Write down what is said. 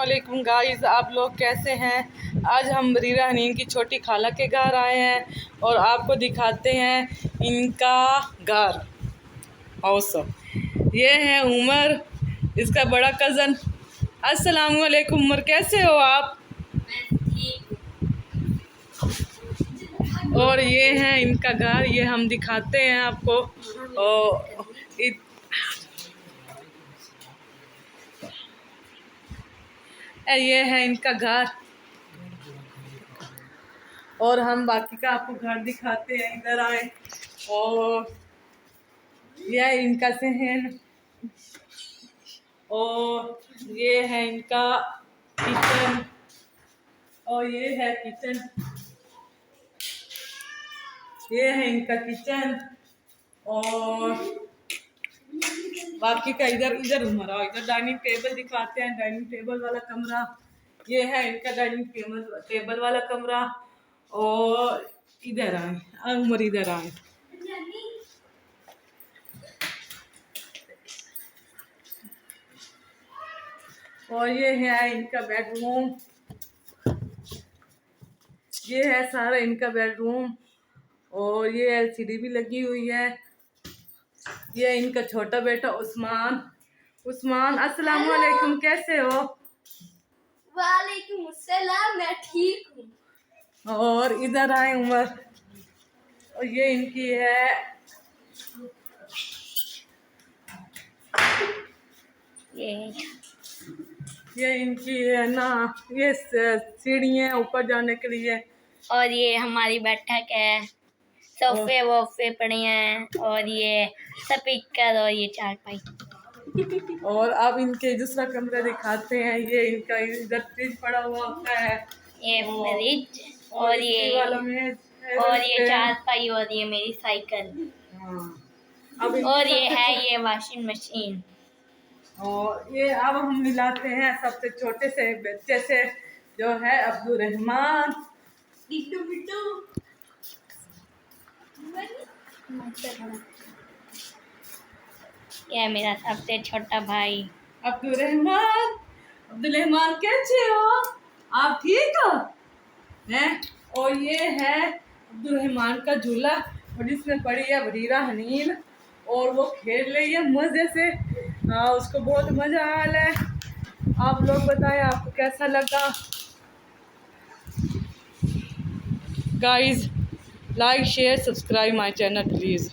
अस्सलामुअलैकुम गाइस, आप लोग कैसे हैं। आज हम बरीरा हनीन की छोटी खाला के घर आए हैं और आपको दिखाते हैं इनका घर हाउस। ये है उमर, इसका बड़ा कज़न। अस्सलामुअलैकुम उमर, कैसे हो आप। और ये है इनका घर, ये हम दिखाते हैं आपको। और ये है इनका घर और हम बाकी का आपको घर दिखाते हैं। इधर आए। और यह इनका सहन और ये है इनका किचन और ये है किचन, ये है इनका किचन। और बाकी का इधर इधर हमारा इधर डाइनिंग टेबल दिखाते हैं। डाइनिंग टेबल वाला कमरा ये है इनका, डाइनिंग टेबल वाला कमरा। और इधर आए उमर, इधर आए। और ये है इनका बेडरूम, ये है सारा इनका बेडरूम। और ये एलसीडी भी लगी हुई है। ये इनका छोटा बेटा उस्मान। उस्मान अस्सलाम वालेकुम, कैसे हो। वालेकुम अस्सलाम, मैं ठीक हूँ। और इधर आए उमर, और ये इनकी है ये इनकी है ना, ये सीढ़ियाँ ऊपर जाने के लिए। और ये हमारी बैठक है, सोफे वोफे पड़े हैं और ये स्पीकर और ये चारपाई। और अब इनके दूसरा कमरा दिखाते हैं। ये इनका इधर फ्रिज पड़ा हुआ होता है, ये फ्रिज और ये वाला मेज और ये चारपाई और ये मेरी साइकिल। अब और ये है ये वॉशिंग मशीन। और ये अब हम मिलाते हैं सबसे छोटे से बच्चे से, जो है अब्दुल रहमान। ये मेरा सबसे छोटा भाई अब्दुल रहमान। अब्दुल रहमान कैसे हो आप, ठीक हो हैं। और ये है अब्दुल रहमान का झूला और इसमें पड़ी है बरीरा हनीन और वो खेल रही है मजे से। उसको बहुत मजा आ रहा है। आप लोग बताएं आपको कैसा लगा। Guys like share subscribe my channel please.